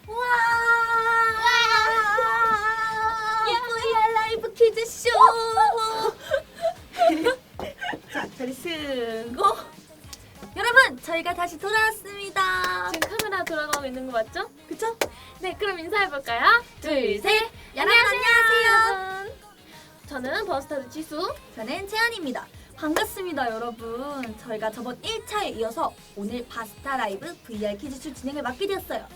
와! VR 라이브 퀴즈쇼! 자, 다리 쓰고 여러분, 저희가 다시 돌아왔습니다. 지금 카메라 돌아가고 있는 거 맞죠? 그쵸? 네, 그럼 인사해볼까요? 둘, 셋! 여러분 안녕하세요. 저는 버스터즈 지수. 저는 채연입니다. 반갑습니다, 여러분. 저희가 저번 1차에 이어서 오늘 바스타 라이브 VR 퀴즈쇼 진행을 맡게 되었어요.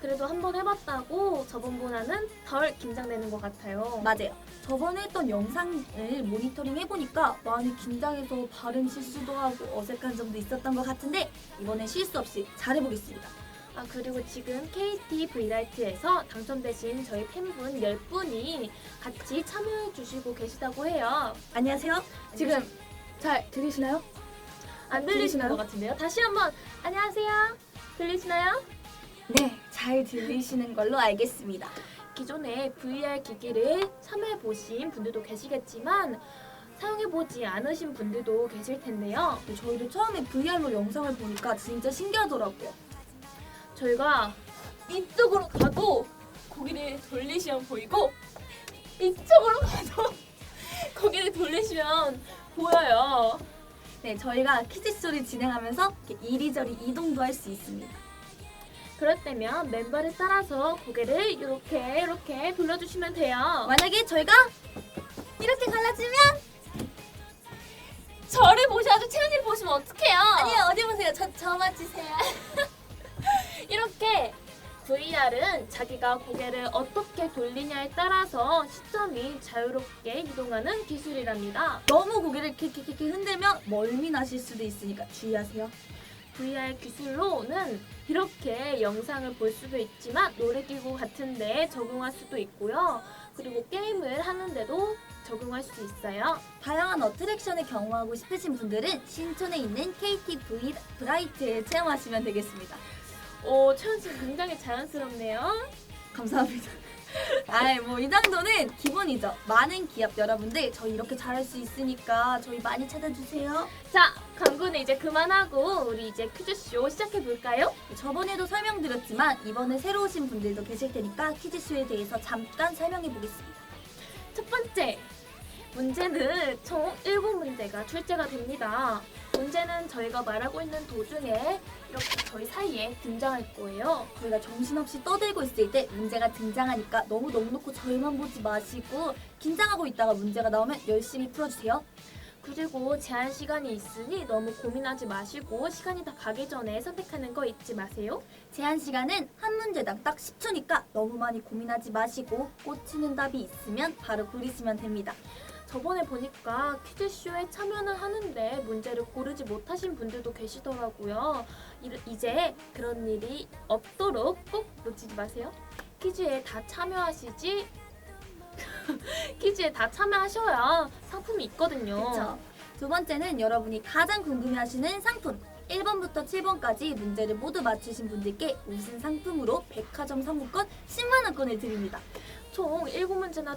그래도 한번 해봤다고 저번보다는 덜 긴장되는 것 같아요. 맞아요. 저번에 했던 영상을 모니터링 해보니까 많이 긴장해서 발음 실수도 하고 어색한 점도 있었던 것 같은데 이번엔 실수 없이 잘해보겠습니다. 아, 그리고 지금 KT 브이라이트에서 당첨되신 저희 팬분 10분이 같이 참여해주시고 계시다고 해요. 안녕하세요. 지금 잘 들리시나요? 안 들리시는 들리시나요? 것 같은데요? 다시 한번 안녕하세요. 들리시나요? 네, 잘 들리시는 걸로 알겠습니다. 기존에 VR 기기를 참여해보신 분들도 계시겠지만 사용해보지 않으신 분들도 계실 텐데요. 저희도 처음에 VR로 영상을 보니까 진짜 신기하더라고요. 저희가 이쪽으로 가도 고개를 돌리시면 보이고 이쪽으로 가도 고개를 돌리시면 보여요. 네, 저희가 퀴즈쇼를 진행하면서 이렇게 이리저리 이동도 할 수 있습니다. 그럴 때면 멤버를 따라서 고개를 이렇게 돌려주시면 돼요. 만약에 저희가 이렇게 갈라지면 저를 보셔야죠. 채연이를 보시면 어떡해요? 아니요, 어디 보세요. 저 맞으세요. 이렇게 VR은 자기가 고개를 어떻게 돌리냐에 따라서 시점이 자유롭게 이동하는 기술이랍니다. 너무 고개를 이렇게 흔들면 멀미 나실 수도 있으니까 주의하세요. VR 기술로는 이렇게 영상을 볼 수도 있지만 놀이기구 같은 데 적용할 수도 있고요. 그리고 게임을 하는데도 적용할 수 있어요. 다양한 어트랙션을 경험하고 싶으신 분들은 신촌에 있는 KT 브라이트에 체험하시면 되겠습니다. 오, 채연 씨 굉장히 자연스럽네요. 감사합니다. 아이, 뭐 이 정도는 기본이죠. 많은 기업 여러분들 저희 이렇게 잘할 수 있으니까 저희 많이 찾아주세요. 자, 광고는 이제 그만하고 우리 이제 퀴즈쇼 시작해볼까요? 저번에도 설명드렸지만 이번에 새로 오신 분들도 계실 테니까 퀴즈쇼에 대해서 잠깐 설명해 보겠습니다. 첫 번째, 문제는 총 7문제가 출제가 됩니다. 문제는 저희가 말하고 있는 도중에 이렇게 저희 사이에 등장할 거예요. 저희가 정신없이 떠들고 있을 때 문제가 등장하니까 너무 넉넉히 저희만 보지 마시고 긴장하고 있다가 문제가 나오면 열심히 풀어주세요. 그리고 제한 시간이 있으니 너무 고민하지 마시고 시간이 다 가기 전에 선택하는 거 잊지 마세요. 제한 시간은 한 문제당 딱 10초니까 너무 많이 고민하지 마시고 꽂히는 답이 있으면 바로 고르시면 됩니다. 저번에 보니까 퀴즈쇼에 참여는 하는데 문제를 고르지 못하신 분들도 계시더라고요. 이제 그런 일이 없도록 꼭 놓치지 마세요. 퀴즈에 다 참여하시지 퀴즈에 다 참여하셔야 상품이 있거든요. 그렇죠. 두 번째는 여러분이 가장 궁금해하시는 상품 1번부터 7번까지 문제를 모두 맞추신 분들께 우승 상품으로 백화점 상품권 10만 원권을 드립니다. 총 7문제나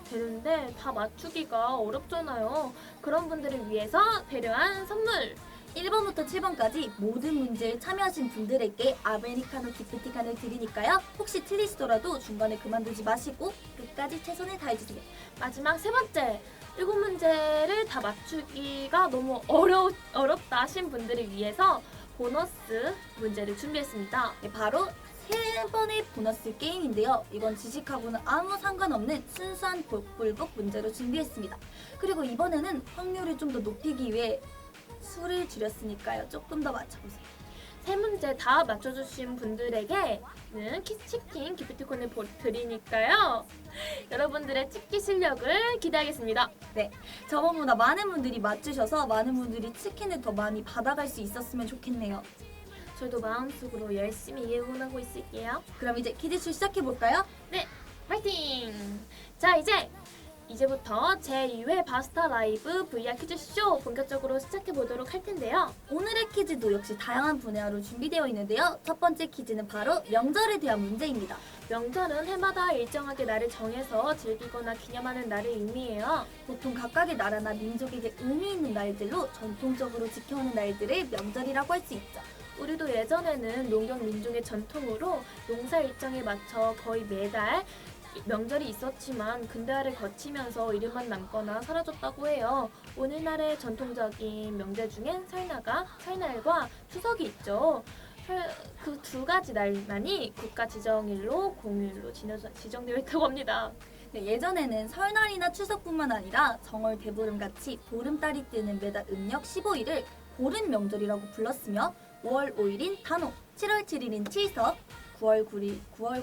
되는데 다 맞추기가 어렵잖아요. 그런 분들을 위해서 배려한 선물! 1번부터 7번까지 모든 문제에 참여하신 분들에게 아메리카노 기프티콘을 드리니까요. 혹시 틀리시더라도 중간에 그만두지 마시고 끝까지 최선을 다해주세요. 마지막 세 번째! 7문제를 다 맞추기가 너무 어렵다 하신 분들을 위해서 보너스 문제를 준비했습니다. 네, 바로 3번의 보너스 게임인데요. 이건 지식하고는 아무 상관없는 순수한 복불복 문제로 준비했습니다. 그리고 이번에는 확률을 좀 더 높이기 위해 수를 줄였으니까요. 조금 더 맞춰보세요. 3문제 다 맞춰주신 분들에게는 치킨 기프티콘을 드리니까요. 여러분들의 찍기 실력을 기대하겠습니다. 네, 저번보다 많은 분들이 맞추셔서 많은 분들이 치킨을 더 많이 받아갈 수 있었으면 좋겠네요. 저희도 마음속으로 열심히 응원하고 있을게요. 그럼 이제 퀴즈쇼 시작해볼까요? 네, 파이팅! 자, 이제부터 제2회 바스타 라이브 VR 퀴즈쇼 본격적으로 시작해보도록 할 텐데요. 오늘의 퀴즈도 역시 다양한 분야로 준비되어 있는데요. 첫 번째 퀴즈는 바로 명절에 대한 문제입니다. 명절은 해마다 일정하게 날을 정해서 즐기거나 기념하는 날을 의미해요. 보통 각각의 나라나 민족에게 의미 있는 날들로 전통적으로 지켜오는 날들을 명절이라고 할 수 있죠. 우리도 예전에는 농경 민중의 전통으로 용사 일정에 맞춰 거의 매달 명절이 있었지만 근대화를 거치면서 이름만 남거나 사라졌다고 해요. 오늘날의 전통적인 명절 중엔 설날과 추석이 있죠. 그 두 가지 날만이 국가 지정일로 공휴일로 지정되어 있다고 합니다. 네, 예전에는 설날이나 추석뿐만 아니라 정월 대보름같이 보름달이 뜨는 매달 음력 15일을 보름 명절이라고 불렀으며 5월 5일인 단오, 7월 7일인 칠석, 9월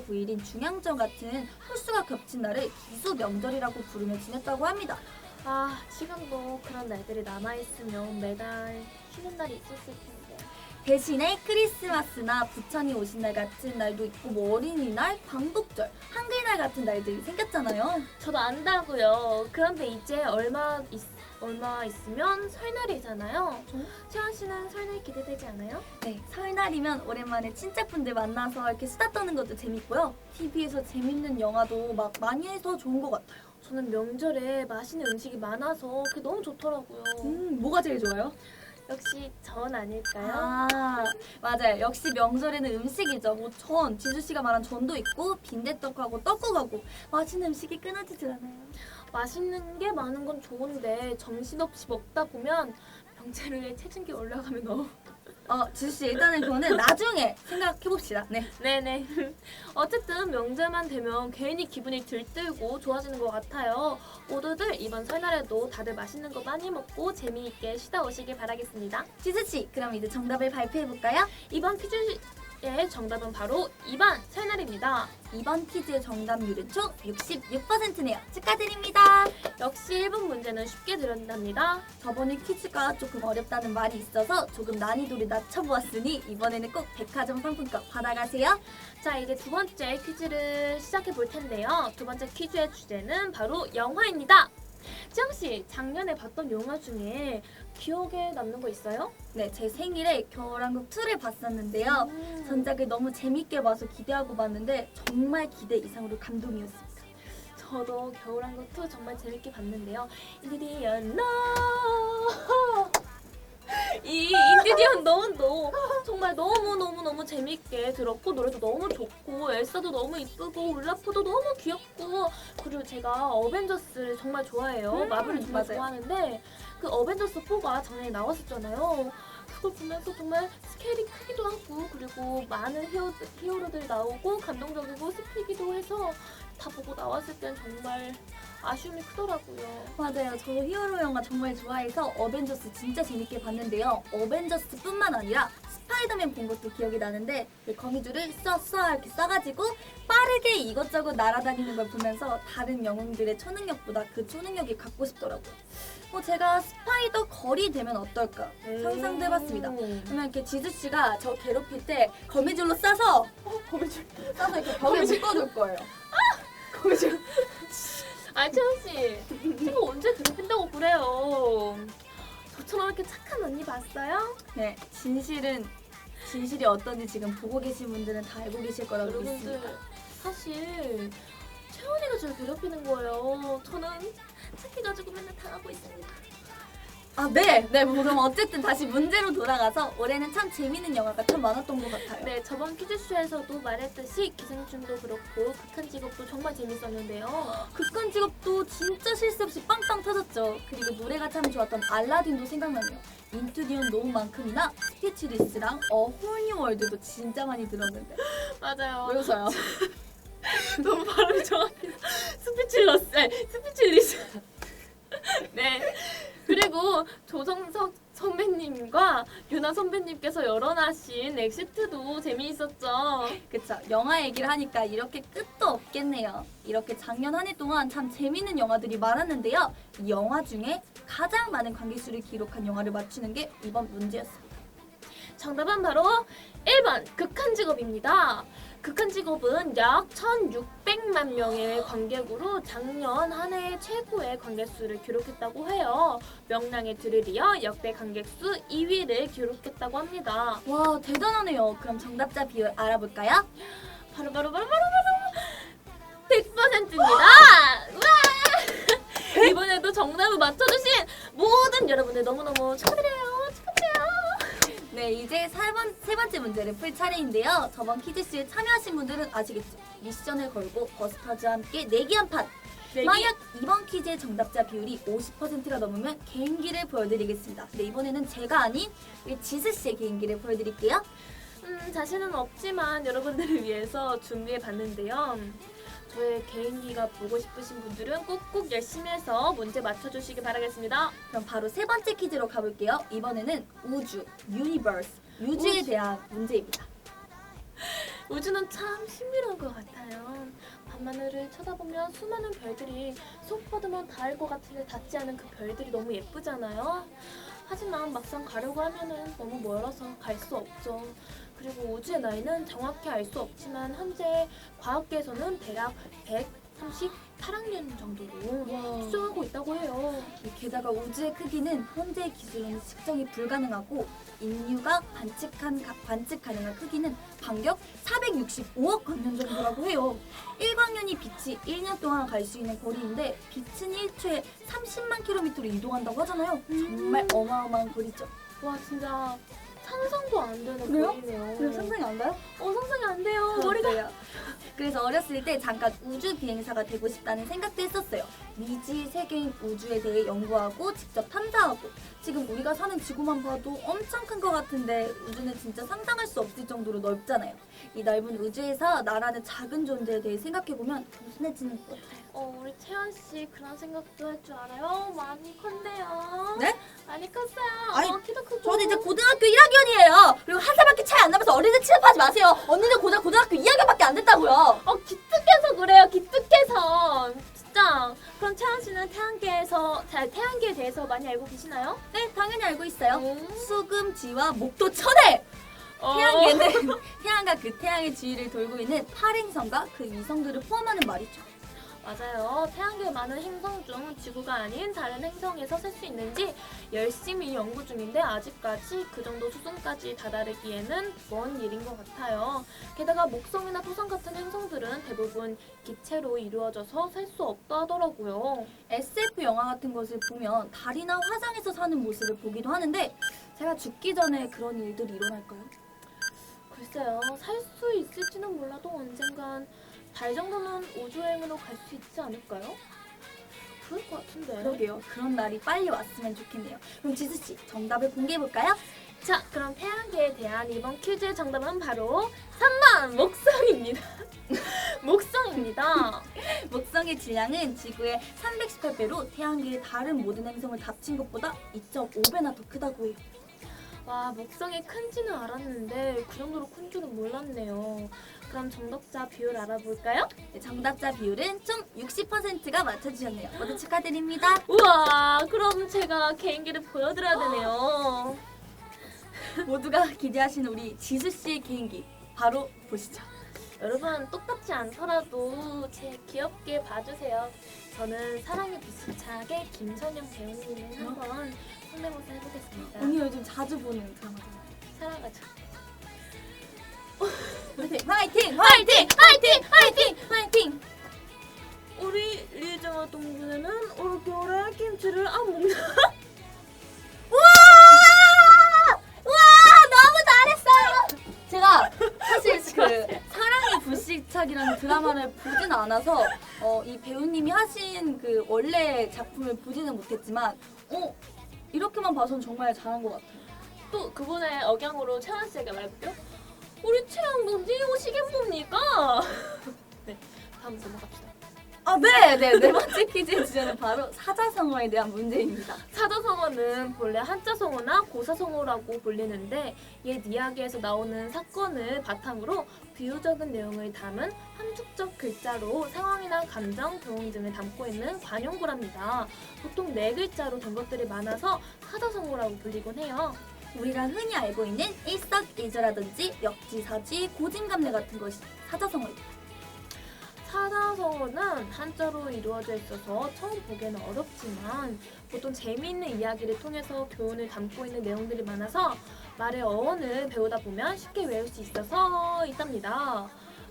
9일인 중양절 같은 홀수가 겹친 날을 기수 명절이라고 부르며 지냈다고 합니다. 아, 지금도 그런 날들이 남아있으면 매달 쉬는 날이 있었을 텐데. 대신에 크리스마스나 부처님 오신 날 같은 날도 있고 뭐 어린이날, 광복절, 한글날 같은 날들이 생겼잖아요. 저도 안다고요. 그런데 이제 얼마 있으면 설날이잖아요. 채원 씨는 설날 기대되지 않아요? 네, 설날이면 오랜만에 친척분들 만나서 이렇게 수다 떠는 것도 재밌고요. TV에서 재밌는 영화도 막 많이 해서 좋은 것 같아요. 저는 명절에 맛있는 음식이 많아서 그게 너무 좋더라고요. 뭐가 제일 좋아요? 역시 전 아닐까요? 아, 맞아요. 역시 명절에는 음식이죠. 뭐 전, 지수씨가 말한 전도 있고 빈대떡하고 떡국하고 맛있는 음식이 끊어지질 않아요. 맛있는 게 많은 건 좋은데 정신없이 먹다 보면 명절에 체중계 올라가면 너무 지수씨 일단은 그거는 나중에 생각해봅시다. 네. 네네. 어쨌든 명절만 되면 괜히 기분이 들뜨고 좋아지는 것 같아요. 모두들 이번 설날에도 다들 맛있는 거 많이 먹고 재미있게 쉬다 오시길 바라겠습니다. 지수씨, 그럼 이제 정답을 발표해볼까요? 이번 퀴즈의 정답은 바로 2번 설날입니다. 이번 퀴즈의 정답률은 총 66%네요. 축하드립니다. 역시 1번 문제는 쉽게 드렸답니다. 저번에 퀴즈가 조금 어렵다는 말이 있어서 조금 난이도를 낮춰보았으니 이번에는 꼭 백화점 상품권 받아가세요. 자, 이제 두 번째 퀴즈를 시작해 볼 텐데요. 두 번째 퀴즈의 주제는 바로 영화입니다. 지영씨, 작년에 봤던 영화 중에 기억에 남는 거 있어요? 네, 제 생일에 겨울왕국 2를 봤었는데요. 전작을 너무 재밌게 봐서 기대하고 봤는데 정말 기대 이상으로 감동이었습니다. 저도 겨울왕국 2 정말 재밌게 봤는데요. 인디디언 노! 이 인디디언 노도 정말 너무 재밌게 들었고 노래도 너무 좋고 엘사도 너무 이쁘고 울라프도 너무 귀엽고 그리고 제가 어벤져스를 정말 좋아해요. 마블을 정말 맞아요. 좋아하는데 그 어벤져스 4가 작년에 나왔었잖아요. 그걸 보면서 정말 스케일이 크기도 하고 그리고 많은 히어로들이 나오고 감동적이고 스피기도 해서 다 보고 나왔을 땐 정말 아쉬움이 크더라고요. 맞아요. 저 히어로 영화 정말 좋아해서 어벤져스 진짜 재밌게 봤는데요. 어벤져스뿐만 아니라 스파이더맨 본 것도 기억이 나는데 그 거미줄을 쏴 이렇게 쏴가지고 빠르게 이것저것 날아다니는 걸 보면서 다른 영웅들의 초능력보다 그 초능력이 갖고 싶더라고요. 제가 스파이더 걸이 되면 어떨까 상상도 해봤습니다. 그러면 이렇게 지수씨가 저 괴롭힐 때 거미줄로 쏴서 이렇게 벽에 묶어둘 거예요. 거미줄. 아, 채연씨, 제가 언제 괴롭힌다고 그래요? 저처럼 이렇게 착한 언니 봤어요? 네, 진실이 어떤지 지금 보고 계신 분들은 다 알고 계실 거라고 믿습니다. 여러분들, 사실 채연이가 저를 괴롭히는 거예요. 저는 착해가지고 맨날 당하고 있습니다. 네. 그럼 어쨌든 다시 문제로 돌아가서 올해는 참 재밌는 영화가 참 많았던 것 같아요. 네, 저번 퀴즈쇼에서도 말했듯이 기생충도 그렇고 극한 직업도 정말 재밌었는데요. 극한 직업도 진짜 실수 없이 빵빵 터졌죠. 그리고 노래가 참 좋았던 알라딘도 생각나네요. 인투 디온 노우만큼이나 스피치리스랑 홀뉴 월드도 진짜 많이 들었는데. 맞아요. 왜 웃어요? 너무 발음이 정확해서 스피치리스. 네. 그리고 조정석 선배님과 유나 선배님께서 열어놔신 엑시트도 재미있었죠. 그쵸. 영화 얘기를 하니까 이렇게 끝도 없겠네요. 이렇게 작년 한 해 동안 참 재밌는 영화들이 많았는데요. 이 영화 중에 가장 많은 관객수를 기록한 영화를 맞추는 게 이번 문제였습니다. 정답은 바로 1번 극한 직업입니다. 극한 직업은 약 1,600만 명의 관객으로 작년 한 해 최고의 관객수를 기록했다고 해요. 명랑의 드를 이어 역대 관객수 2위를 기록했다고 합니다. 와, 대단하네요. 그럼 정답자 비율 알아볼까요? 바로 100%입니다. 이번에도 정답을 맞춰주신 모든 여러분들 너무너무 축하드려요. 네, 이제 세 번째 문제를 풀 차례인데요. 저번 퀴즈쇼에 참여하신 분들은 아시겠죠? 미션을 걸고 버스터즈와 함께 내기 한 판. 만약 이번 퀴즈의 정답자 비율이 50%가 넘으면 개인기를 보여드리겠습니다. 네, 이번에는 제가 아닌 우리 지수씨의 개인기를 보여드릴게요. 자신은 없지만 여러분들을 위해서 준비해 봤는데요. 저의 개인기가 보고 싶으신 분들은 꾹꾹 열심히 해서 문제 맞춰주시기 바라겠습니다. 그럼 바로 세 번째 퀴즈로 가볼게요. 이번에는 우주, 유니버스, 우주에 대한 문제입니다. 우주는 참 신비로운 것 같아요. 밤하늘을 쳐다보면 수많은 별들이 손 뻗으면 닿을 것 같은데 닿지 않은 그 별들이 너무 예쁘잖아요. 하지만 막상 가려고 하면은 너무 멀어서 갈 수 없죠. 그리고 우주의 나이는 정확히 알 수 없지만 현재 과학계에서는 대략 138학년 정도로 추정하고 있다고 해요. 게다가 우주의 크기는 현재의 기술로는 측정이 불가능하고 인류가 관측 가능한 크기는 반경 465억 광년 정도라고 해요. 1광년이 빛이 1년 동안 갈 수 있는 거리인데 빛은 1초에 30만 킬로미터로 이동한다고 하잖아요. 정말 어마어마한 거리죠. 와 진짜 상상도 안 되는 그래요? 거리네요. 그럼 상상이 안 가요? 상상이 안 돼요. 머리가. 그래서 어렸을 때 잠깐 우주 비행사가 되고 싶다는 생각도 했었어요. 미지 세계인 우주에 대해 연구하고 직접 탐사하고 지금 우리가 사는 지구만 봐도 엄청 큰 것 같은데 우주는 진짜 상상할 수 없을 정도로 넓잖아요. 이 넓은 우주에서 나라는 작은 존재에 대해 생각해보면 겸손해지는 것 같아요. 우리 채연 씨 그런 생각도 할 줄 알아요? 많이 컸네요. 네? 많이 컸어요. 아니, 키도 크고. 저는 이제 고등학교 1학년이에요. 그리고 한 살밖에 차이 안 나면서 어린애 취급하지 마세요. 언니는 고등학교 2학년밖에 안 됐다고요. 기특해서 그래요. 기특해서. 진짜. 그럼 채연 씨는 태양계에 대해서 많이 알고 계시나요? 네, 당연히 알고 있어요. 음. 수금지와 목도 천해! 태양계는 어. 태양과 그 태양의 주위를 돌고 있는 8행성과 그 위성들을 포함하는 말이죠. 맞아요. 태양계 많은 행성 중 지구가 아닌 다른 행성에서 살 수 있는지 열심히 연구 중인데 아직까지 그 정도 수준까지 다다르기에는 먼 일인 것 같아요. 게다가 목성이나 토성 같은 행성들은 대부분 기체로 이루어져서 살 수 없다 하더라고요. SF 영화 같은 것을 보면 달이나 화성에서 사는 모습을 보기도 하는데 제가 죽기 전에 그런 일들이 일어날까요? 글쎄요. 살 수 있을지는 몰라도 언젠간 달 정도는 우주여행으로 갈 수 있지 않을까요? 그럴 것 같은데. 그러게요. 그런 날이 빨리 왔으면 좋겠네요. 그럼 지수씨, 정답을 공개해볼까요? 자, 그럼 태양계에 대한 이번 퀴즈의 정답은 바로 3번 목성입니다. 목성입니다. 목성의 질량은 지구의 318배로 태양계의 다른 모든 행성을 합친 것보다 2.5배나 더 크다고 해요. 와, 목성이 큰지는 알았는데 그 정도로 큰 줄은 몰랐네요. 그럼 정답자 비율 알아볼까요? 네, 정답자 비율은 총 60%가 맞춰주셨네요. 모두 축하드립니다. 우와, 그럼 제가 개인기를 보여드려야 되네요. 모두가 기대하시는 우리 지수씨의 개인기 바로 보시죠. 여러분 똑같지 않더라도 제 귀엽게 봐주세요. 저는 사랑의 불시착의 김선영 배우님을 한번 성대모사 해보겠습니다. 언니 요즘 자주 보는 드라마잖아요. 사랑하죠. 화이팅! 화이팅! 화이팅! 화이팅! 화이팅! 우리 리정아 동생은 올겨울에 김치를 안 먹나? 우와! 우와! 너무 잘했어요! 제가 사실 그 사랑의 불시착이라는 드라마를 보진 않아서 이 배우님이 하신 그 원래 작품을 보지는 못했지만 이렇게만 봐선 정말 잘한 것 같아요. 또 그분의 억양으로 채원 씨에게 말해볼게요. 우리 채영 누님 오시겠 뭡니까? 네, 다음 넘어갑시다. 네 번째 퀴즈의 주제는 바로 사자성어에 대한 문제입니다. 사자성어는 본래 한자성어나 고사성어라고 불리는데 옛 이야기에서 나오는 사건을 바탕으로 비유적인 내용을 담은 함축적 글자로 상황이나 감정, 교훈 등을 담고 있는 관용구랍니다. 보통 4글자로 된 것들이 많아서 사자성어라고 불리곤 해요. 우리가 흔히 알고 있는 일석이조라든지 역지사지, 고진감래 같은 것이 사자성어입니다. 사자성어는 한자로 이루어져 있어서 처음 보기에는 어렵지만 보통 재미있는 이야기를 통해서 교훈을 담고 있는 내용들이 많아서 말의 어원을 배우다 보면 쉽게 외울 수 있어서 있답니다.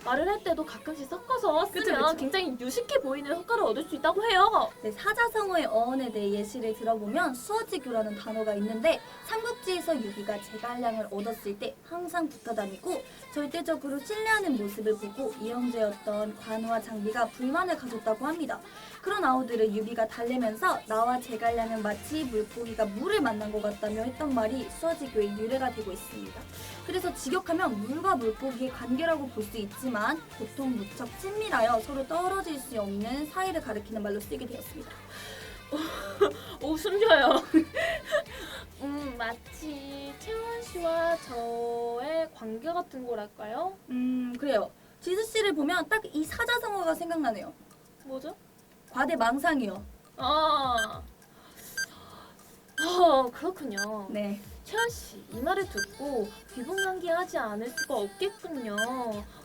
말을 할 때도 가끔씩 섞어서 그쵸, 쓰면 그쵸. 굉장히 유식해 보이는 효과를 얻을 수 있다고 해요. 네, 사자성어의 어원에 대해 예시를 들어보면 수어지교라는 단어가 있는데 삼국지에서 유비가 제갈량을 얻었을 때 항상 붙어 다니고 절대적으로 신뢰하는 모습을 보고 이영재였던 관우와 장비가 불만을 가졌다고 합니다. 그런 아우들을 유비가 달래면서 나와 제갈량은 마치 물고기가 물을 만난 것 같다며 했던 말이 수어지교의 유래가 되고 있습니다. 그래서 직역하면 물과 물고기의 관계라고 볼 수 있지만 보통 무척 친밀하여 서로 떨어질 수 없는 사이를 가리키는 말로 쓰게 되었습니다. 오, 숨겨요. 마치 채원 씨와 저의 관계 같은 거랄까요? 그래요. 지수 씨를 보면 딱 이 사자성어가 생각나네요. 뭐죠? 과대망상이요. 그렇군요. 네. 채원 씨, 이 말을 듣고 비분간계하지 않을 수가 없겠군요.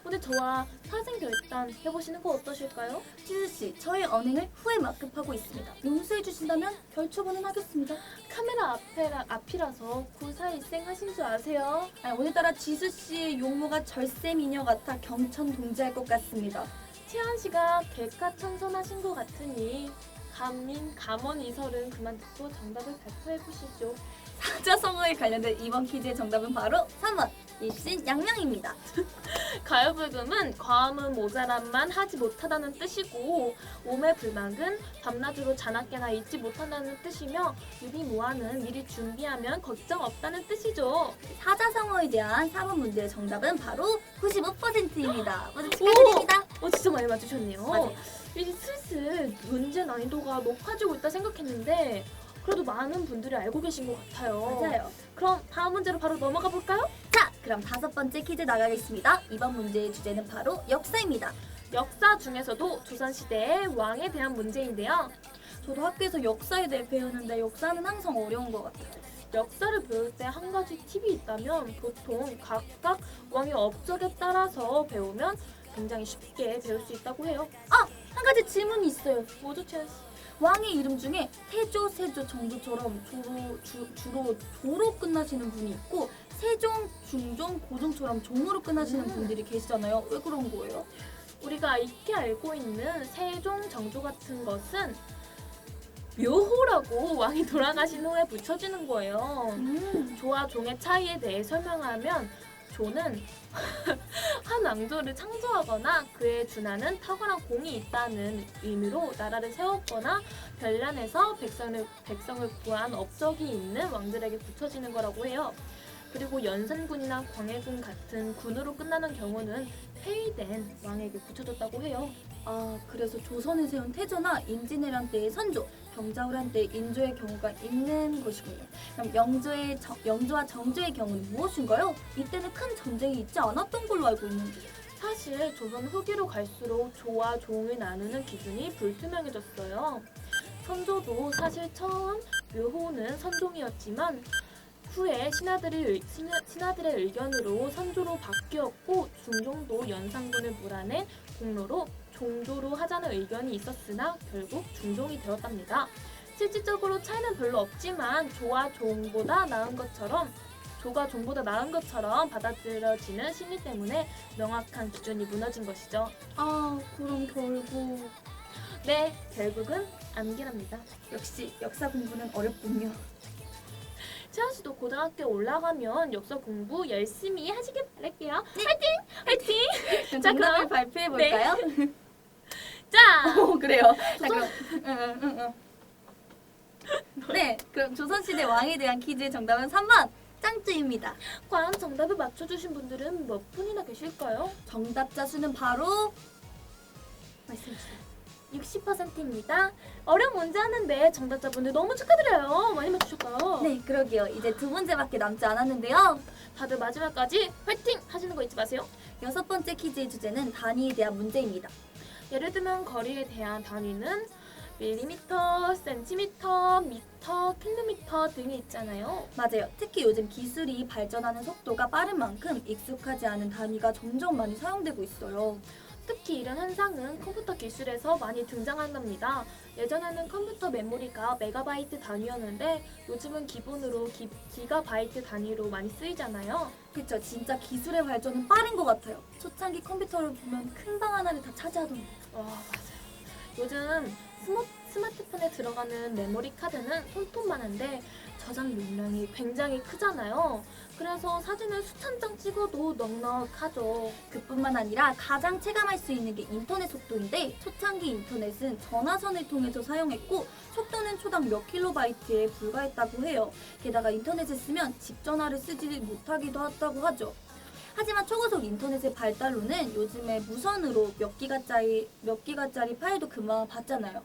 오늘 저와 사생결단 해보시는 거 어떠실까요? 지수 씨, 저의 언행을 후회 막급하고 있습니다. 용서해 주신다면 결초보는 하겠습니다. 카메라 앞이라서 구사일생 하신 줄 아세요? 오늘따라 지수 씨의 용모가 절세미녀 같아 경천 동지할 것 같습니다. 채원 씨가 개가천선하신 것 같으니 감원 이설은 그만 듣고 정답을 발표해 보시죠. 사자성어에 관련된 이번 퀴즈의 정답은 바로 3번 입신 양명입니다. 가요불금은 과음은 모자람만 하지 못하다는 뜻이고 오매불망은 밤낮으로 자나깨나 잊지 못한다는 뜻이며 유비무환은 미리 준비하면 걱정 없다는 뜻이죠. 사자성어에 대한 4번 문제의 정답은 바로 95%입니다. 모두 축하드립니다. 진짜 많이 맞추셨네요. 맞아요. 이제 슬슬 문제 난이도가 높아지고 있다 생각했는데 그래도 많은 분들이 알고 계신 것 같아요. 맞아요. 그럼 다음 문제로 바로 넘어가 볼까요? 자, 그럼 5번째 퀴즈 나가겠습니다. 이번 문제의 주제는 바로 역사입니다. 역사 중에서도 조선시대의 왕에 대한 문제인데요. 저도 학교에서 역사에 대해 배우는데 역사는 항상 어려운 것 같아요. 역사를 배울 때 한 가지 팁이 있다면 보통 각각 왕의 업적에 따라서 배우면 굉장히 쉽게 배울 수 있다고 해요. 한 가지 질문이 있어요. 뭐죠, 채연 씨? 왕의 이름 중에 태조, 세조, 정조처럼 주로 조로 끝나시는 분이 있고 세종, 중종, 고종처럼 종으로 끝나시는 분들이 계시잖아요. 왜 그런 거예요? 우리가 익히 알고 있는 세종, 정조 같은 것은 묘호라고 왕이 돌아가신 후에 붙여지는 거예요. 조와 종의 차이에 대해 설명하면 조는 한 왕조를 창조하거나 그에 준하는 탁월한 공이 있다는 의미로 나라를 세웠거나 별난에서 백성을 구한 업적이 있는 왕들에게 붙여지는 거라고 해요. 그리고 연산군이나 광해군 같은 군으로 끝나는 경우는 폐위된 왕에게 붙여졌다고 해요. 그래서 조선에 세운 태조나 임진왜란 때의 선조, 병자호란 때 인조의 경우가 있는 것이군요. 그럼 영조와 정조의 경우는 무엇인가요? 이때는 큰 전쟁이 있지 않았던 걸로 알고 있는데. 사실 조선 후기로 갈수록 조와 종을 나누는 기준이 불투명해졌어요. 선조도 사실 처음 묘호는 선종이었지만 후에 신하들의 의견으로 선조로 바뀌었고 중종도 연산군을 몰아낸 공로로 종조로 하자는 의견이 있었으나 결국 중종이 되었답니다. 실질적으로 차이는 별로 없지만 조가 종보다 나은 것처럼 받아들여지는 심리 때문에 명확한 기준이 무너진 것이죠. 그럼 결국은 암기랍니다. 역시 역사 공부는 어렵군요. 채연 씨도 고등학교 올라가면 역사 공부 열심히 하시길 바랄게요. 네. 화이팅! 그럼 자, 정답을 그럼 발표해 볼까요? 자, 그래요. 자, 그럼 네, 그럼 조선시대 왕에 대한 퀴즈의 정답은 3번 짱쭈입니다. 과연 정답을 맞춰주신 분들은 몇 분이나 계실까요? 정답자 수는 바로 말씀해 주세요. 60%입니다. 어려운 문제 하는데 정답자분들 너무 축하드려요. 많이 맞추셨다. 네, 그러게요. 이제 두 문제밖에 남지 않았는데요. 다들 마지막까지 화이팅! 하시는 거 잊지 마세요. 6번째 퀴즈의 주제는 단위에 대한 문제입니다. 예를 들면 거리에 대한 단위는 밀리미터, 센티미터, 미터, 킬로미터 등이 있잖아요. 맞아요. 특히 요즘 기술이 발전하는 속도가 빠른 만큼 익숙하지 않은 단위가 점점 많이 사용되고 있어요. 특히 이런 현상은 컴퓨터 기술에서 많이 등장한답니다. 예전에는 컴퓨터 메모리가 메가바이트 단위였는데 요즘은 기본으로 기가바이트 단위로 많이 쓰이잖아요. 그쵸, 진짜 기술의 발전은 빠른 것 같아요. 초창기 컴퓨터를 보면 큰 방 하나를 다 차지하던데. 와, 맞아요. 요즘 스마트폰에 들어가는 메모리 카드는 손톱만한데 저장 용량이 굉장히 크잖아요. 그래서 사진을 수천 장 찍어도 넉넉하죠. 그뿐만 아니라 가장 체감할 수 있는 게 인터넷 속도인데 초창기 인터넷은 전화선을 통해서 사용했고 속도는 초당 몇 킬로바이트에 불과했다고 해요. 게다가 인터넷을 쓰면 집 전화를 쓰지 못하기도 했다고 하죠. 하지만 초고속 인터넷의 발달로는 요즘에 무선으로 몇 기가짜리 파일도 그만 받잖아요.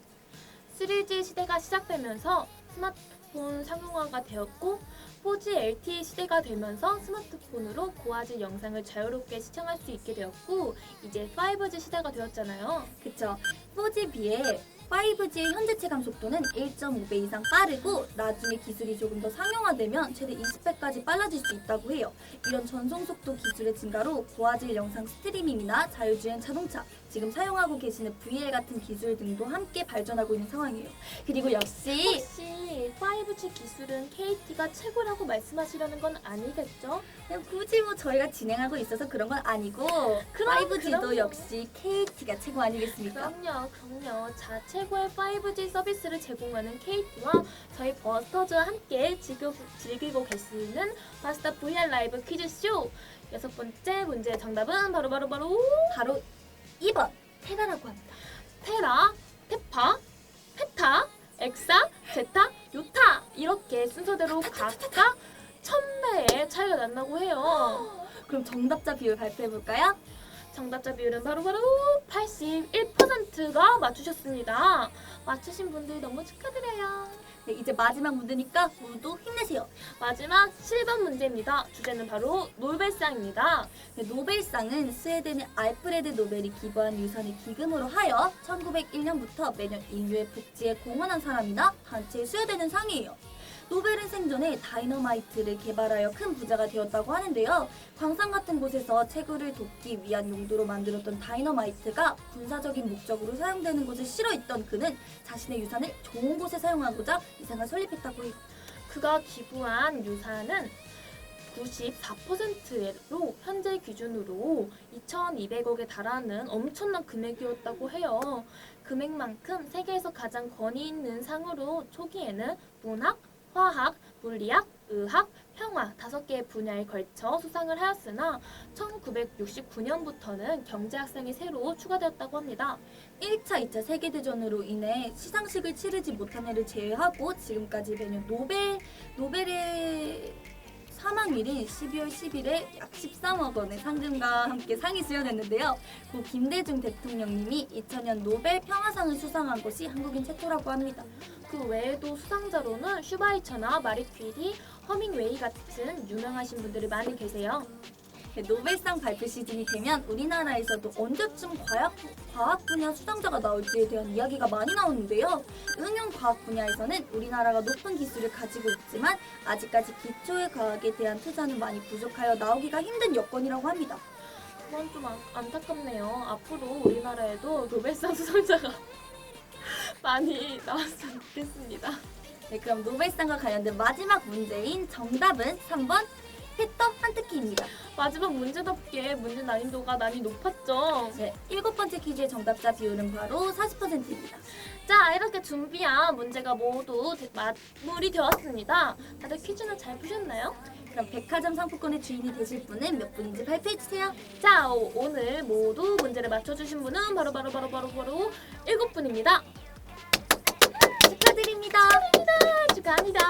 3G 시대가 시작되면서 스마트폰 상용화가 되었고 4G LTE 시대가 되면서 스마트폰으로 고화질 영상을 자유롭게 시청할 수 있게 되었고 이제 5G 시대가 되었잖아요. 그쵸. 4G 비해 5G의 현재 체감 속도는 1.5배 이상 빠르고 나중에 기술이 조금 더 상용화되면 최대 20배까지 빨라질 수 있다고 해요. 이런 전송 속도 기술의 증가로 고화질 영상 스트리밍이나 자율주행 자동차, 지금 사용하고 계시는 VR 같은 기술 등도 함께 발전하고 있는 상황이에요. 그리고 역시 혹시 5G 기술은 KT가 최고라고 말씀하시려는 건 아니겠죠? 그냥 굳이 뭐 저희가 진행하고 있어서 그런 건 아니고 그럼요. 5G도 역시 KT가 최고 아니겠습니까? 그럼요. 자, 최고의 5G 서비스를 제공하는 KT와 저희 버스터즈와 함께 즐기고 계시는 바스타 VR 라이브 퀴즈쇼. 6번째 문제의 정답은 바로 바로 2번 테라라고 합니다. 테라, 테파, 페타, 엑사, 제타, 요타 이렇게 순서대로 각각 1000배의 차이가 난다고 해요. 그럼 정답자 비율 발표해 볼까요? 정답자 비율은 바로 81%가 맞추셨습니다. 맞추신 분들 너무 축하드려요. 네, 이제 마지막 문제니까 모두 힘내세요. 마지막 7번 문제입니다. 주제는 바로 노벨상입니다. 네, 노벨상은 스웨덴의 알프레드 노벨이 기부한 유산을 기금으로 하여 1901년부터 매년 인류의 복지에 공헌한 사람이나 단체에 수여되는 상이에요. 노벨은 생전에 다이너마이트를 개발하여 큰 부자가 되었다고 하는데요. 광산 같은 곳에서 채굴을 돕기 위한 용도로 만들었던 다이너마이트가 군사적인 목적으로 사용되는 것을 싫어했던 그는 자신의 유산을 좋은 곳에 사용하고자 이 상을 설립했다고 해요. 그가 기부한 유산은 94%로 현재 기준으로 2,200억에 달하는 엄청난 금액이었다고 해요. 금액만큼 세계에서 가장 권위 있는 상으로 초기에는 문학, 화학, 물리학, 의학, 평화 5개의 분야에 걸쳐 수상을 하였으나 1969년부터는 경제학상이 새로 추가되었다고 합니다. 1차, 2차 세계대전으로 인해 시상식을 치르지 못한 해를 제외하고 지금까지 매년 노벨의 사망일인 12월 10일에 약 13억 원의 상금과 함께 상이 수여됐는데요. 고 김대중 대통령님이 2000년 노벨 평화상을 수상한 것이 한국인 최초라고 합니다. 그 외에도 수상자로는 슈바이처나 마리 퀴리, 허밍웨이 같은 유명하신 분들이 많이 계세요. 노벨상 발표 시즌이 되면 우리나라에서도 언제쯤 과학 분야 수상자가 나올지에 대한 이야기가 많이 나오는데요. 응용과학 분야에서는 우리나라가 높은 기술을 가지고 있지만 아직까지 기초의 과학에 대한 투자는 많이 부족하여 나오기가 힘든 여건이라고 합니다. 그건 좀 안타깝네요. 앞으로 우리나라에도 노벨상 수상자가 많이 나왔으면 좋겠습니다. 네, 그럼 노벨상과 관련된 마지막 문제인 정답은 3번 페터 한특기입니다. 마지막 문제답게 문제 난이도가 많이 높았죠. 네, 7번째 퀴즈의 정답자 비율은 바로 40%입니다. 자, 이렇게 준비한 문제가 모두 마무리되었습니다. 다들 퀴즈는 잘 푸셨나요? 그럼 백화점 상품권의 주인이 되실 분은 몇 분인지 발표해주세요. 자, 오늘 모두 문제를 맞춰주신 분은 바로 7분입니다. 축하드립니다. 축하합니다.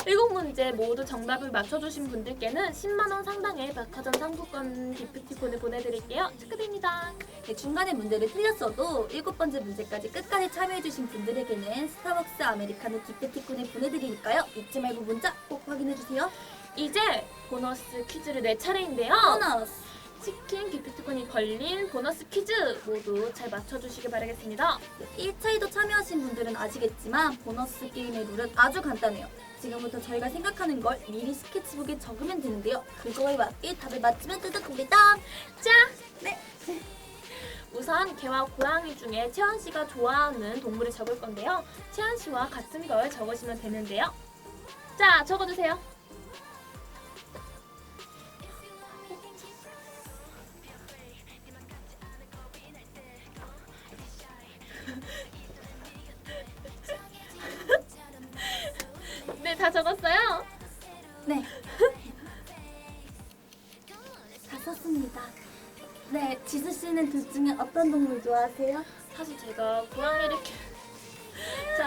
7문제 모두 정답을 맞춰주신 분들께는 10만원 상당의 백화점 상품권 기프티콘을 보내드릴게요. 축하드립니다. 네, 중간에 문제를 틀렸어도 7번째 문제까지 끝까지 참여해주신 분들에게는 스타벅스 아메리카노 기프티콘을 보내드리니까요. 잊지 말고 문자 꼭 확인해주세요. 이제 보너스 퀴즈를 낼 차례인데요. 보너스! 치킨 기프티콘이 걸린 보너스 퀴즈 모두 잘 맞춰주시길 바라겠습니다. 1차에도 참여하신 분들은 아시겠지만 보너스 게임의 룰은 아주 간단해요. 지금부터 저희가 생각하는 걸 미리 스케치북에 적으면 되는데요. 그거에 맞게 답을 맞추면 뜨는 겁니다. 자, 네. 그러면 개와 고양이 중에 채연 씨가 좋아하는 동물을 적을 건데요. 채연 씨와 같은 걸 적으시면 되는데요. 자, 적어주세요. 네, 다 적었어요? 네. 다 썼습니다. 네, 지수 씨는 둘 중에 어떤 동물 좋아하세요? 사실 제가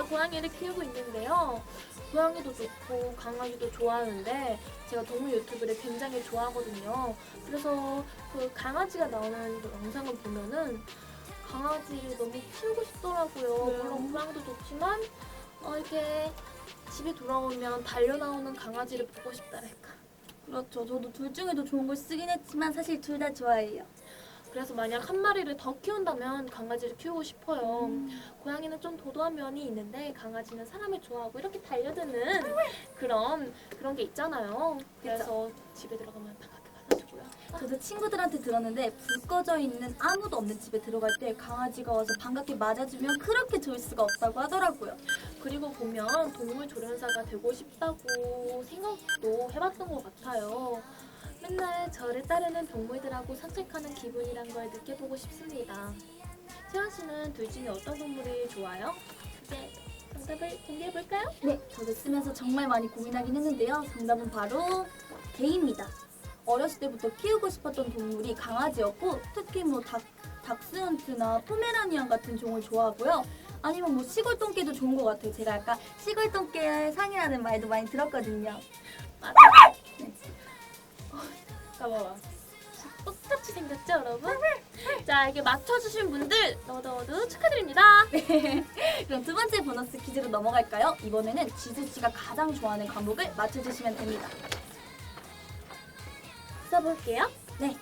고양이를 키우고 있는데요. 고양이도 좋고 강아지도 좋아하는데 제가 동물 유튜브를 굉장히 좋아하거든요. 그래서 그 강아지가 나오는 그 영상을 보면은 강아지를 너무 키우고 싶더라고요. 물론 고양이도 좋지만 이렇게 집에 돌아오면 달려나오는 강아지를 보고 싶다랄까. 그렇죠. 저도 둘 중에도 좋은 걸 쓰긴 했지만 사실 둘 다 좋아해요. 그래서 만약 한 마리를 더 키운다면 강아지를 키우고 싶어요. 고양이는 좀 도도한 면이 있는데 강아지는 사람을 좋아하고 이렇게 달려드는 그런 게 있잖아요. 그래서 집에 들어가면 반갑게 받아주고요. 저도 친구들한테 들었는데 불 꺼져 있는 아무도 없는 집에 들어갈 때 강아지가 와서 반갑게 맞아주면 그렇게 좋을 수가 없다고 하더라고요. 그리고 보면 동물 조련사가 되고 싶다고 생각도 해봤던 것 같아요. 맨날 저를 따르는 동물들하고 산책하는 기분이란 걸 느껴보고 싶습니다. 채원 씨는 둘 중에 어떤 동물이 좋아요? 이제 정답을 공개해볼까요? 네, 저도 쓰면서 정말 많이 고민하긴 했는데요. 정답은 바로 개입니다. 어렸을 때부터 키우고 싶었던 동물이 강아지였고 특히 뭐 닥스훈트나 포메라니안 같은 종을 좋아하고요. 아니면 뭐 시골똥개도 좋은 것 같아요. 제가 아까 시골똥개 상이라는 말도 많이 들었거든요. 맞아. 네. 봐봐. 똑같이 생겼죠, 여러분? 자, 이게 맞춰주신 분들 너무 축하드립니다. 그럼 두 번째 보너스 퀴즈로 넘어갈까요? 이번에는 지수 씨가 가장 좋아하는 과목을 맞춰주시면 됩니다. 써볼게요. 네.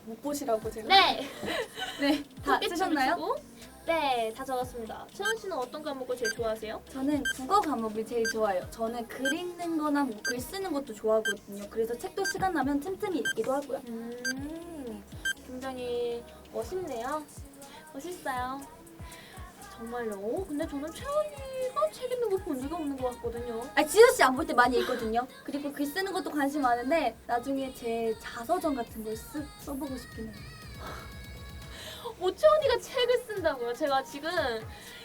못 보시라고 제가. 네. 네. 다 토끼 쓰셨나요? 치고. 네, 다 적었습니다. 채연 씨는 어떤 과목을 제일 좋아하세요? 저는 국어 과목이 제일 좋아요. 저는 글 읽는 거나 뭐 글 쓰는 것도 좋아하거든요. 그래서 책도 시간 나면 틈틈이 읽기도 하고요. 굉장히 멋있네요. 멋있어요. 정말요? 근데 저는 채연이가 책 읽는 거 본 적이 없는 것 같거든요. 아, 지수 씨 안 볼 때 많이 읽거든요. 그리고 글 쓰는 것도 관심 많은데 나중에 제 자서전 같은 걸 써보고 싶긴 해요. 채연이가 책을 쓴다고요? 제가 지금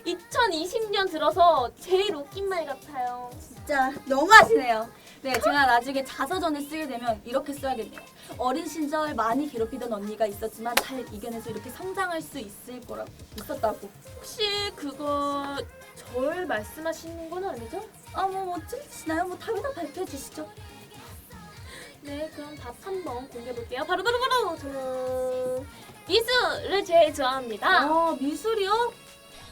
2020년 들어서 제일 웃긴 말 같아요. 진짜 너무하시네요. 네, 제가 나중에 자서전을 쓰게 되면 이렇게 써야겠네요. 어린 시절 많이 괴롭히던 언니가 있었지만 잘 이겨내서 이렇게 성장할 수 있었다고. 혹시 그거 절 말씀하시는 건 아니죠? 뭐 틀리시나요? 뭐 답이나 발표해 주시죠. 네, 그럼 답 한번 공개해 볼게요. 바로 저는 미술을 제일 좋아합니다. 미술이요?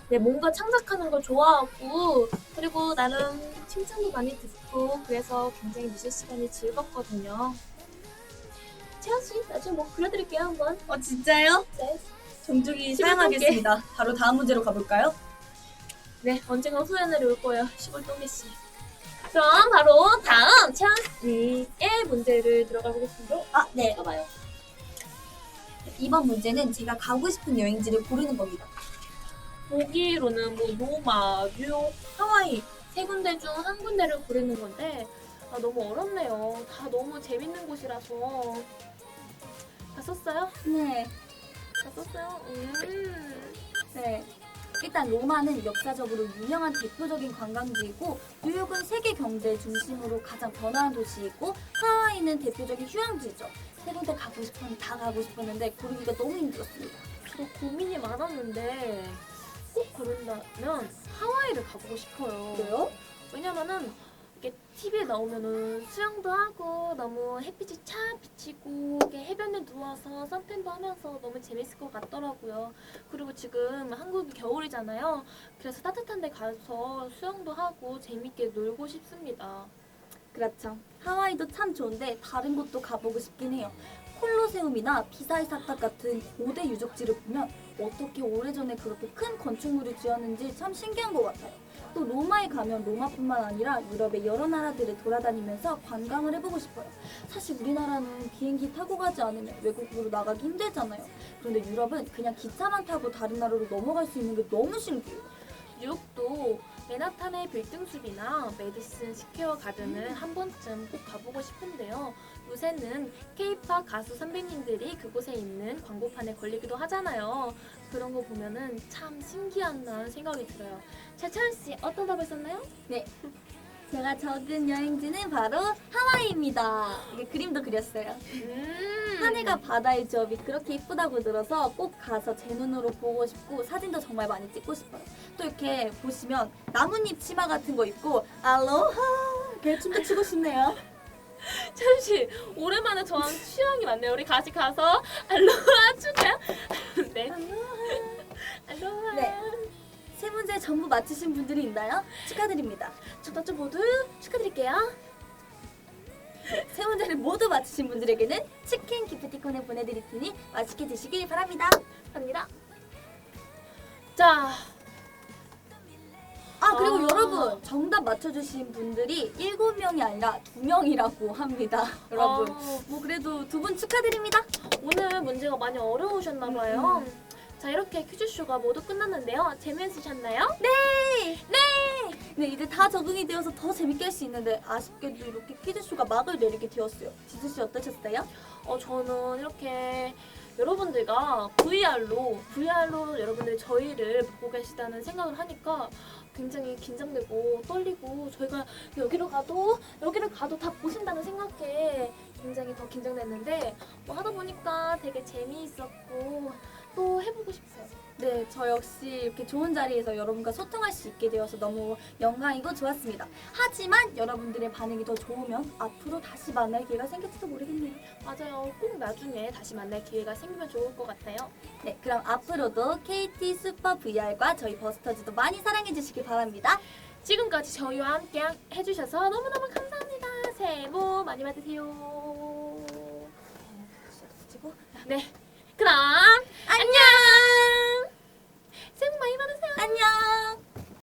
네, 뭔가 창작하는 걸 좋아하고 그리고 나름 칭찬도 많이 듣고 그래서 굉장히 미술 시간이 즐겁거든요. 채연 씨, 나중에 뭐 그려드릴게요 한번. 진짜요? 네. 정중히 시골 사양하겠습니다. 바로 다음 문제로 가볼까요? 네, 언젠가 후회 날이 올 거예요. 시골 똥개 씨. 그럼 바로 다음 채연 씨의 문제를 들어가 보겠습니다. 네. 써봐요. 이번 문제는 제가 가고 싶은 여행지를 고르는 겁니다. 보기로는 뭐 로마, 뉴욕, 하와이 세 군데 중 한 군데를 고르는 건데 너무 어렵네요. 다 너무 재밌는 곳이라서. 다 썼어요? 네. 다 썼어요? 네. 일단 로마는 역사적으로 유명한 대표적인 관광지이고 뉴욕은 세계 경제 중심으로 가장 변화한 도시이고 하와이는 대표적인 휴양지죠. 세 군데 다 가고 싶었는데 고르기가 너무 힘들었습니다. 저도 고민이 많았는데 꼭 고른다면 하와이를 가보고 싶어요. 왜요? 왜냐면은 이렇게 TV에 나오면은 수영도 하고 너무 햇빛이 촥 비치고 이렇게 해변에 누워서 선탠도 하면서 너무 재밌을 것 같더라고요. 그리고 지금 한국이 겨울이잖아요. 그래서 따뜻한 데 가서 수영도 하고 재밌게 놀고 싶습니다. 그렇죠. 하와이도 참 좋은데 다른 곳도 가보고 싶긴 해요. 콜로세움이나 비사이 사탑 같은 고대 유적지를 보면 어떻게 오래전에 그렇게 큰 건축물을 지었는지 참 신기한 것 같아요. 또 로마에 가면 로마뿐만 아니라 유럽의 여러 나라들을 돌아다니면서 관광을 해보고 싶어요. 사실 우리나라는 비행기 타고 가지 않으면 외국으로 나가기 힘들잖아요. 그런데 유럽은 그냥 기차만 타고 다른 나라로 넘어갈 수 있는 게 너무 신기해요. 뉴욕도 맨하탄의 빌딩숲이나 메디슨 스퀘어 가든을 한 번쯤 꼭 가보고 싶은데요. 요새는 케이팝 가수 선배님들이 그곳에 있는 광고판에 걸리기도 하잖아요. 그런 거 보면은 참 신기하다는 생각이 들어요. 차차연 씨 어떤 답을 썼나요? 네. 제가 적은 여행지는 바로 하와이입니다. 이게 그림도 그렸어요. 하늘과 바다의 조합이 그렇게 이쁘다고 들어서 꼭 가서 제 눈으로 보고 싶고 사진도 정말 많이 찍고 싶어요. 또 이렇게 보시면 나뭇잎 치마 같은 거 입고 알로하 이렇게 춤도 추고 싶네요. 차연 씨 오랜만에 저랑 취향이 맞네요. 우리 같이 가서 알로하 추자. 네. 알로하. 네. 세 문제 전부 맞히신 분들이 있나요? 축하드립니다. 정답자 모두 축하드릴게요. 네, 세 문제를 모두 맞히신 분들에게는 치킨 기프티콘을 보내드릴 테니 맛있게 드시길 바랍니다. 갑니다. 자, 그리고 아. 여러분 정답 맞춰주신 분들이 7명이 아니라 2명이라고 합니다. 여러분 뭐 그래도 두 분 축하드립니다. 오늘 문제가 많이 어려우셨나 봐요. 자, 이렇게 퀴즈쇼가 모두 끝났는데요. 재미있으셨나요? 네, 이제 다 적응이 되어서 더 재밌게 할 수 있는데 아쉽게도 이렇게 퀴즈쇼가 막을 내리게 되었어요. 지수씨 어떠셨어요? 저는 이렇게 여러분들과 VR로 여러분들이 저희를 보고 계시다는 생각을 하니까 굉장히 긴장되고 떨리고 저희가 여기를 가도 다 보신다는 생각에 굉장히 더 긴장됐는데 뭐 하다 보니까 되게 재미있었고 또 해보고 싶어요. 네, 저 역시 이렇게 좋은 자리에서 여러분과 소통할 수 있게 되어서 너무 영광이고 좋았습니다. 하지만 여러분들의 반응이 더 좋으면 앞으로 다시 만날 기회가 생길지도 모르겠네요. 맞아요. 꼭 나중에 다시 만날 기회가 생기면 좋을 것 같아요. 네, 그럼 앞으로도 KT 슈퍼 VR과 저희 버스터즈도 많이 사랑해 주시길 바랍니다. 지금까지 저희와 함께 해주셔서 너무너무 감사합니다. 새해 복 많이 받으세요. 네, 그럼 안녕. 새해 복 많이 받으세요. 안녕.